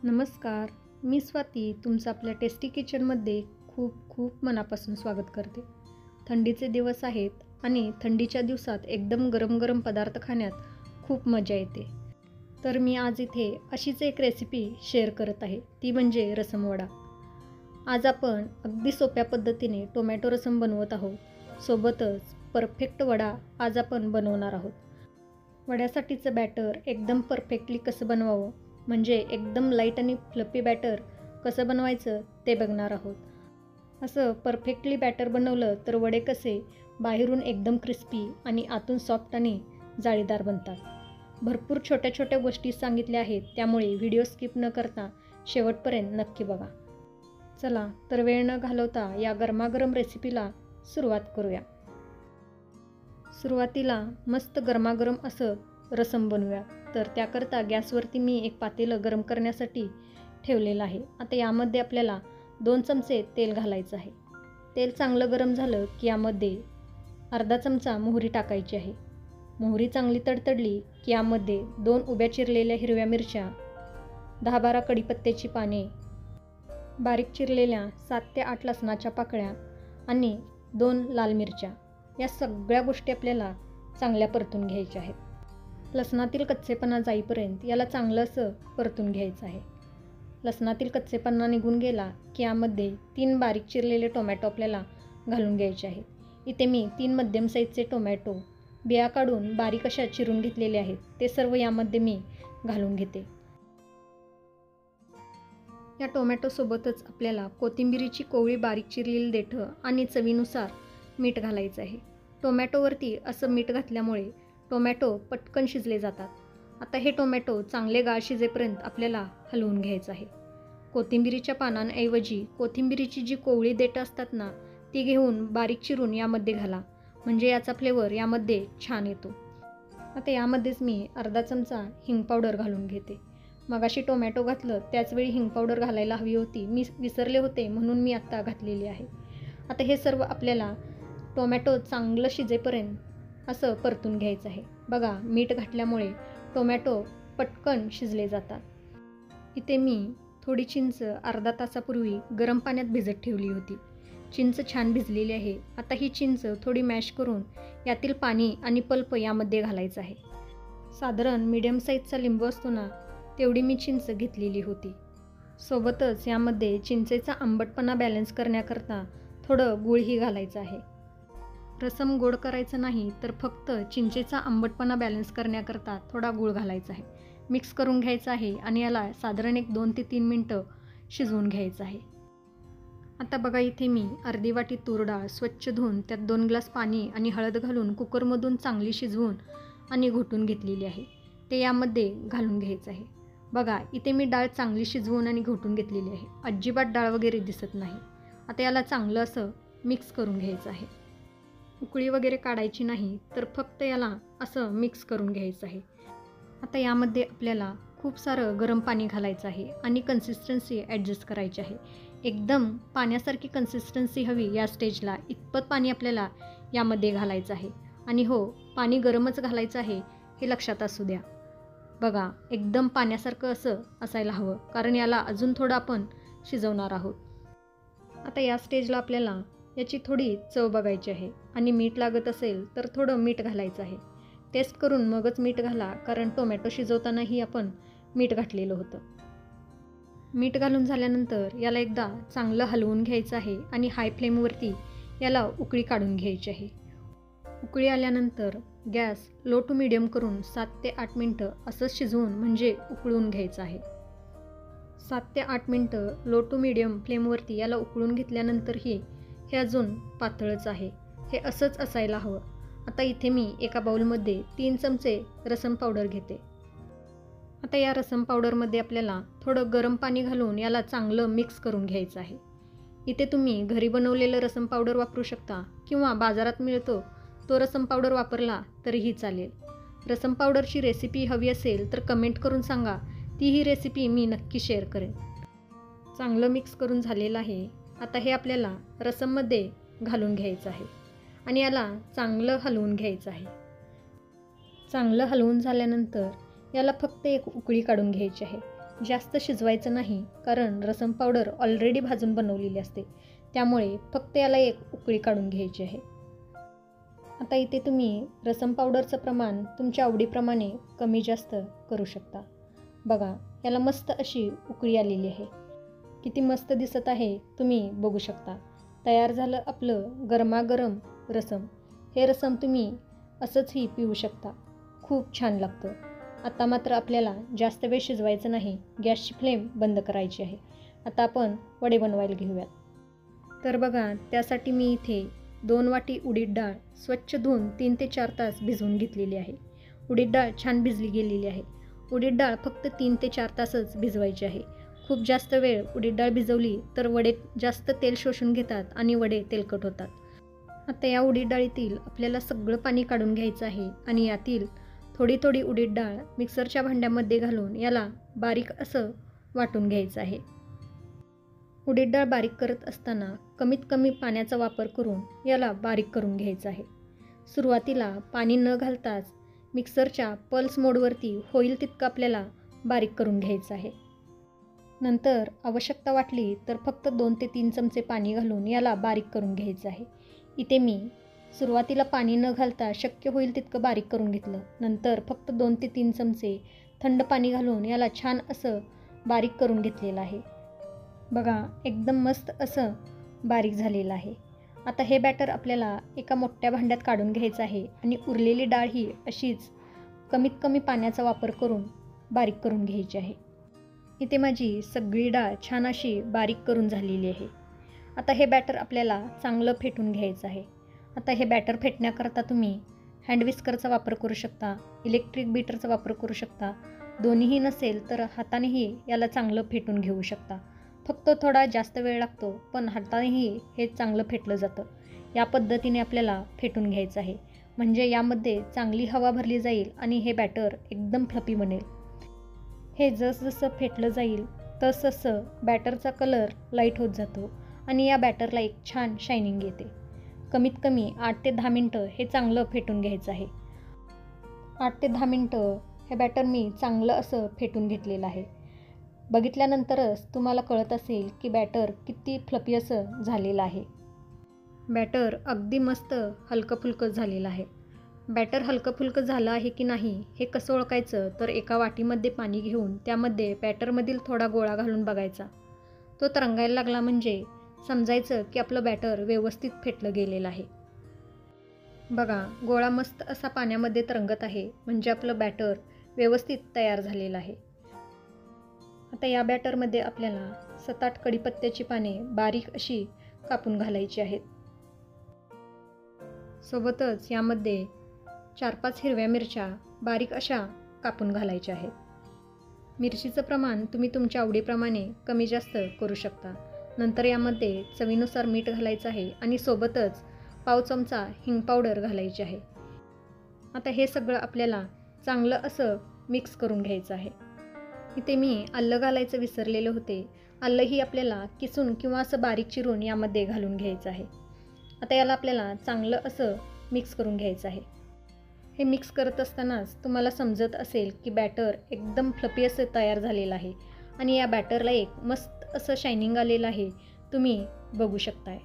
नमस्कार, मी स्वाती तुमचं आपल्या टेस्टी किचनमध्ये खूप खूप मनापासून स्वागत करते. थंडीचे दिवस आहेत आणि थंडीच्या दिवसात एकदम गरम गरम पदार्थ खाण्यात खूप मजा येते. तर मी आज इथे अशीच एक रेसिपी शेअर करत आहे, ती म्हणजे रसम वडा. आज आपण अगदी सोप्या पद्धतीने टोमॅटो रसम बनवत आहोत. सोबतच परफेक्ट वडा आज आपण बनवणार आहोत. वड्यासाठीचं बॅटर एकदम परफेक्टली कसं बनवावं, म्हणजे एकदम लाईट आणि फ्लफी बॅटर कसं बनवायचं ते बघणार आहोत. असं परफेक्टली बॅटर बनवलं तर वडे कसे बाहेरून एकदम क्रिस्पी आणि आतून सॉफ्ट आणि जाळीदार बनतात. भरपूर छोट्या छोट्या गोष्टी सांगितल्या आहेत, त्यामुळे व्हिडिओ स्किप न करता शेवटपर्यंत नक्की बघा. चला तर वेळ न घालवता या गरमागरम रेसिपीला सुरुवात करूया. सुरुवातीला मस्त गरमागरम असं रसम बनवूया. तर त्याकरता गॅसवरती मी एक पातेलं गरम करण्यासाठी ठेवलेलं आहे. आता यामध्ये आपल्याला 2 चमचे तेल घालायचं आहे. तेल चांगलं गरम झालं की यामध्ये अर्धा चमचा मोहरी टाकायची आहे. मोहरी चांगली तडतडली की यामध्ये 2 उभ्या चिरलेल्या हिरव्या मिरच्या, 10-12 कढीपत्त्याची पाने, बारीक चिरलेल्या 7 ते 8 लसणाच्या पाकळ्या आणि 2 लाल मिरच्या, या सगळ्या गोष्टी आपल्याला चांगल्या परतून घ्यायच्या आहेत. लसणातील कच्चेपणा जाईपर्यंत याला चांगलं असं परतून घ्यायचं आहे. लसणातील कच्चेपणा निघून गेला की यामध्ये 3 बारीक चिरलेले टोमॅटो आपल्याला घालून घ्यायचे आहेत. इथे मी 3 मध्यम साईजचे टोमॅटो बिया काढून बारीक अशा चिरून घेतलेले आहेत. ते सर्व यामध्ये मी घालून घेते. या टोमॅटोसोबतच आपल्याला कोथिंबीरीची कोवळी बारीक चिरलेली देठं आणि चवीनुसार मीठ घालायचं आहे. टोमॅटोवरती असं मीठ घातल्यामुळे टोमॅटो पटकन शिजले जातात. आता हे टोमॅटो चांगले गाळ शिजेपर्यंत आपल्याला हलवून घ्यायचं आहे. कोथिंबीरीच्या पानांऐवजी कोथिंबीरीची जी कोवळी देठं असतात ना, ती घेऊन बारीक चिरून यामध्ये घाला, म्हणजे याचा फ्लेवर यामध्ये छान येतो. आता यामध्येच मी अर्धा चमचा हिंग पावडर घालून घेते. मगाशी टोमॅटो घातलं त्याचवेळी हिंग पावडर घालायला हवी होती, मी विसरले होते म्हणून मी आत्ता घातलेली आहे. आता हे सर्व आपल्याला टोमॅटो चांगलं शिजेपर्यंत असं परतून घ्यायचं आहे. बघा, मीठ घातल्यामुळे टोमॅटो पटकन शिजले जातात. इथे मी थोडी चिंच अर्धा तासापूर्वी गरम पाण्यात भिजत ठेवली होती. चिंच छान भिजलेली आहे. आता ही चिंच थोडी मॅश करून यातील पाणी आणि पल्प यामध्ये घालायचं आहे. साधारण मीडियम साईजचा लिंबू असतो ना, तेवढी मी चिंच घेतलेली होती. सोबतच यामध्ये चिंचेचा आंबटपणा बॅलन्स करण्याकरता थोडं गूळही घालायचं आहे. रसम गोड करायचं नाही, तर फक्त चिंचेचा आंबटपणा बॅलन्स करण्याकरता थोडा गूळ घालायचा आहे. मिक्स करून घ्यायचं आहे आणि याला साधारण 2 ते 3 मिनटं शिजवून घ्यायचं आहे. आता बघा, इथे मी अर्धी वाटी तूर डाळ स्वच्छ धुवून त्यात 2 ग्लास पाणी आणि हळद घालून कुकरमधून चांगली शिजवून आणि घोटून घेतलेली आहे. ते यामध्ये घालून घ्यायचं आहे. बघा, इथे मी डाळ चांगली शिजवून आणि घोटून घेतलेली आहे. अजिबात डाळ वगैरे दिसत नाही. आता याला चांगलं असं मिक्स करून घ्यायचं आहे. उकळी वगैरे काढायची नाही, तर फक्त याला असं मिक्स करून घ्यायचं आहे. आता यामध्ये आपल्याला खूप सारं गरम पाणी घालायचं आहे आणि कन्सिस्टन्सी ॲडजस्ट करायची आहे. एकदम पाण्यासारखी कन्सिस्टन्सी हवी या स्टेजला, इतपत पाणी आपल्याला यामध्ये घालायचं आहे. आणि हो, पाणी गरमच घालायचं आहे हे लक्षात असू द्या. बघा, एकदम पाण्यासारखं असं असायला हवं, कारण याला अजून थोडं आपण शिजवणार आहोत. आता या स्टेजला आपल्याला याची थोडी चव बघायची आहे आणि मीठ लागत असेल तर थोडं मीठ घालायचं आहे. टेस्ट करून मगच मीठ घाला, कारण टोमॅटो शिजवतानाही आपण मीठ घातलेलं होतं. मीठ घालून झाल्यानंतर याला एकदा चांगलं हलवून घ्यायचं आहे आणि हाय फ्लेमवरती याला उकळी काढून घ्यायची आहे. उकळी आल्यानंतर गॅस लो टू मीडियम करून 7 ते 8 मिनटं असंच शिजवून म्हणजे उकळून घ्यायचं आहे. 7 ते 8 मिनटं लो टू मीडियम फ्लेमवरती याला उकळून घेतल्यानंतरही हे अजून पातळच आहे. हे असंच असायला हवं. आता इथे मी एका बाउलमध्ये 3 चमचे रसम पावडर घेते. आता या रसम पावडरमध्ये आपल्याला थोडं गरम पाणी घालून याला चांगलं मिक्स करून घ्यायचं आहे. इथे तुम्ही घरी बनवलेलं रसम पावडर वापरू शकता किंवा बाजारात मिळतो तो रसम पावडर वापरला तरीही चालेल. रसम पावडरची रेसिपी हवी असेल तर कमेंट करून सांगा, तीही रेसिपी मी नक्की शेअर करेन. चांगलं मिक्स करून झालेलं आहे. आता हे आपल्याला रसममध्ये घालून घ्यायचं आहे आणि याला चांगलं हलवून घ्यायचं आहे. चांगलं हलवून झाल्यानंतर याला फक्त एक उकळी काढून घ्यायची आहे. जास्त शिजवायचं नाही, कारण रसम पावडर ऑलरेडी भाजून बनवलेली असते. त्यामुळे फक्त याला एक उकळी काढून घ्यायची आहे. आता इथे तुम्ही रसम पावडरचं प्रमाण तुमच्या आवडीप्रमाणे कमी जास्त करू शकता. बघा, याला मस्त अशी उकळी आलेली आहे. किती मस्त दिसत आहे तुम्ही बघू शकता. तयार झालं आपलं गरमागरम रसम. हे रसम तुम्ही असंचही पिऊ शकता. खूप छान लागतं. आता मात्र आपल्याला जास्त वेळ शिजवायचं नाही. गॅसची फ्लेम बंद करायची आहे. आता आपण वडे बनवायला घेऊयात. तर बघा, त्यासाठी मी इथे 2 वाटी उडीद डाळ स्वच्छ धुवून 3 ते 4 तास भिजवून घेतलेली आहे. उडीद डाळ छान भिजली गेलेली आहे. उडीद डाळ फक्त 3 ते 4 तासच भिजवायची आहे. खूप जास्त वेळ उडीद डाळ भिजवली तर वडे जास्त तेल शोषून घेतात आणि वडे तेलकट होतात. आता या उडीद डाळीतील आपल्याला सगळं पाणी काढून घ्यायचं आहे आणि यातील थोडी थोडी उडीद डाळ मिक्सरच्या भांड्यामध्ये घालून याला बारीक असं वाटून घ्यायचं आहे. उडीद डाळ बारीक करत असताना कमीत कमी पाण्याचा वापर करून याला बारीक करून घ्यायचं आहे. सुरुवातीला पाणी न घालताच मिक्सरच्या पल्स मोडवरती होईल तितकं आपल्याला बारीक करून घ्यायचं आहे. नंतर आवश्यकता वाटली तर फक्त 2 ते 3 चमचे पाणी घालून याला बारीक करून घ्यायचं आहे. इथे मी सुरुवातीला पाणी न घालता शक्य होईल तितकं बारीक करून घेतलं. नंतर फक्त 2 ते 3 चमचे थंड पाणी घालून याला छान असं बारीक करून घेतलेलं आहे. बघा, एकदम मस्त असं बारीक झालेलं आहे. आता हे बॅटर आपल्याला एका मोठ्या भांड्यात काढून घ्यायचं आहे आणि उरलेली डाळ ही अशीच कमीत कमी पाण्याचा वापर करून बारीक करून घ्यायची आहे. इथे माझी सगळी डाळ छान अशी बारीक करून झालेली आहे. आता हे बॅटर आपल्याला चांगलं फेटून घ्यायचं आहे. आता हे बॅटर फेटण्याकरता तुम्ही हँड विस्करचा वापर करू शकता, इलेक्ट्रिक बीटरचा वापर करू शकता. दोन्हीही नसेल तर हातानेही याला चांगलं फेटून घेऊ शकता. फक्त थोडा जास्त वेळ लागतो, पण हातानेही हे चांगलं फेटलं जातं. या पद्धतीने आपल्याला फेटून घ्यायचं आहे, म्हणजे यामध्ये चांगली हवा भरली जाईल आणि हे बॅटर एकदम फ्लफी बनेल. हे जसजसं फेटलं जाईल तसतसं बॅटरचा कलर लाईट होत जातो आणि या बॅटरला एक छान शायनिंग येते. कमीत कमी 8 ते 10 मिनटं हे चांगलं फेटून घ्यायचं आहे. 8 ते 10 मिनटं हे बॅटर मी चांगलं असं फेटून घेतलेलं आहे. बघितल्यानंतरच तुम्हाला कळत असेल की बॅटर किती फ्लफी असं झालेलं आहे. बॅटर अगदी मस्त हलकं फुलकं झालेलं आहे. बॅटर हलकं फुलकं झालं आहे की नाही हे कसं ओळखायचं, तर एका वाटीमध्ये पाणी घेऊन त्यामध्ये बॅटरमधील थोडा गोळा घालून बघायचा. तो तरंगायला लागला म्हणजे समजायचं की आपलं बॅटर व्यवस्थित फेटलं गेलेलं आहे. बघा, गोळा मस्त असा पाण्यामध्ये तरंगत आहे, म्हणजे आपलं बॅटर व्यवस्थित तयार झालेलं आहे. आता या बॅटरमध्ये आपल्याला 7-8 कढीपत्त्याची पाने बारीक अशी कापून घालायची आहेत. सोबतच यामध्ये 4-5 हिरव्या मिरच्या बारीक अशा कापून घालायच्या आहेत. मिरचीचं प्रमाण तुम्ही तुमच्या आवडीप्रमाणे कमी जास्त करू शकता. नंतर यामध्ये चवीनुसार मीठ घालायचं आहे आणि सोबतच पाव चमचा हिंग पावडर घालायची आहे. आता हे सगळं आपल्याला चांगलं असं मिक्स करून घ्यायचं आहे. इथे मी आलं घालायचं विसरलेले होते. आलंही आपल्याला किसून किंवा असं बारीक चिरून यामध्ये घालून घ्यायचं आहे. आता याला आपल्याला चांगलं असं मिक्स करून घ्यायचं आहे. हे मिक्स करत असतानाच तुम्हाला समजत असेल की बॅटर एकदम फ्लफी असं तयार झालेलं आहे आणि या बॅटरला एक मस्त असं शायनिंग आलेलं आहे, तुम्ही बघू शकताय.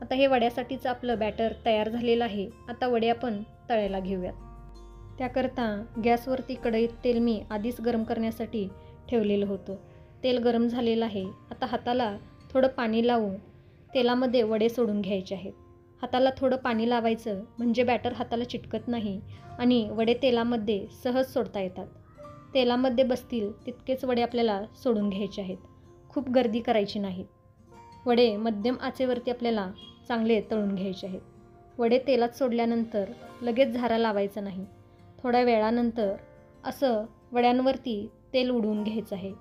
आता हे वड्यासाठीचं आपलं बॅटर तयार झालेलं आहे. आता वडे आपण तळायला घेऊयात. त्याकरता गॅसवरती कढईत तेल मी आधीच गरम करण्यासाठी ठेवलेलं होतं. तेल गरम झालेलं आहे. आता हाताला थोडं पाणी लावून तेलामध्ये वडे सोडून घ्यायचे आहेत. हाताला थोडं पाणी लावायचं म्हणजे बॅटर हाताला चिटकत नाही आणि वडे तेलामध्ये सहज सोडता येतात. तेलामध्ये बसतील तितकेच वडे आपल्याला सोडून घ्यायचे आहेत. खूप गर्दी करायची नाही. वडे मध्यम आचेवरती आपल्याला चांगले तळून घ्यायचे आहेत. वडे तेलात सोडल्यानंतर लगेच झारा लावायचा नाही. थोड्या वेळानंतर असं वड्यांवरती तेल उडवून घ्यायचं आहे,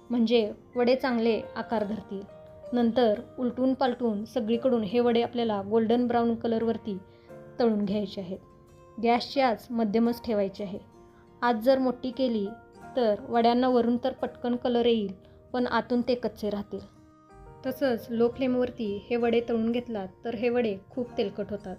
म्हणजे वडे चांगले आकार धरतील. नंतर उलटून पालटून सगळीकडून हे वडे आपल्याला गोल्डन ब्राऊन कलरवरती तळून घ्यायचे आहेत. गॅसची आच मध्यमच ठेवायची आहे. आच जर मोठी केली तर वड्यांना वरून तर पटकन कलर येईल, पण आतून ते कच्चे राहतील. तसंच लो फ्लेमवरती हे वडे तळून घेतलात तर हे वडे खूप तेलकट होतात.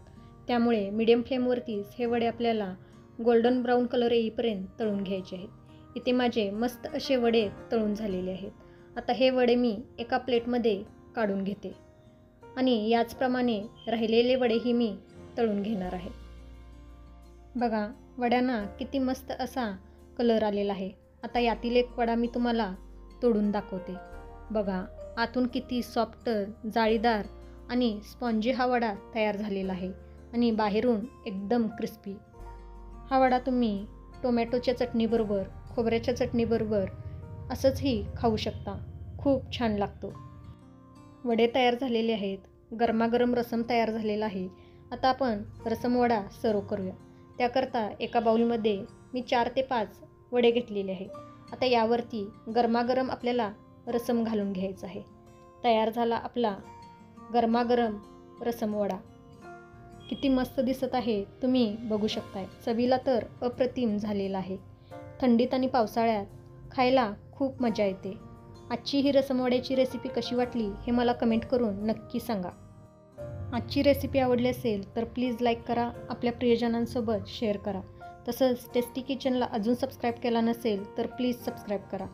त्यामुळे मीडियम फ्लेमवरतीच हे वडे आपल्याला गोल्डन ब्राऊन कलर येईपर्यंत तळून घ्यायचे आहेत. इथे माझे मस्त असे वडे तळून झालेले आहेत. आता हे वडे मी एका प्लेटमध्ये काढून घेते आणि याचप्रमाणे राहिलेले वडेही मी तळून घेणार आहे. बघा, वड्यांना किती मस्त असा कलर आलेला आहे. आता यातील एक वडा मी तुम्हाला तोडून दाखवते. बघा, आतून किती सॉफ्ट, जाळीदार आणि स्पॉन्जी हा वडा तयार झालेला आहे आणि बाहेरून एकदम क्रिस्पी. हा वडा तुम्ही टोमॅटोच्या चटणीबरोबर, खोबऱ्याच्या चटणीबरोबर असंचही खाऊ शकता. खूप छान लागतो. वडे तयार झालेले आहेत. गरमागरम रसम तयार झालेला आहे. आता आपण रसम वडा सर्व करूया. त्याकरता एका बाउलमध्ये मी 4 ते 5 वडे घेतलेले आहेत. आता यावरती गरमागरम आपल्याला रसम घालून घ्यायचा आहे. तयार झाला आपला गरमागरम रसम वडा. किती मस्त दिसत आहे, तुम्ही बघू शकताय. चवीला तर अप्रतिम झालेला आहे. थंडीत आणि पावसाळ्यात खायला खूप मजा येते. आजची ही रसमवड्याची रेसिपी कशी वाटली हे मला कमेंट करून नक्की सांगा. आजची रेसिपी आवडली असेल तर प्लीज लाईक करा, आपल्या प्रियजनांसोबत शेअर करा. तसंच टेस्टी किचनला अजून सबस्क्राईब केला नसेल तर प्लीज सबस्क्राईब करा.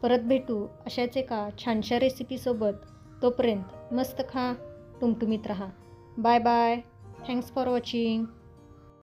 परत भेटू अशाच एका छानशा रेसिपीसोबत. तोपर्यंत मस्त खा, टुमटुमीत राहा. Bye bye. Thanks for watching.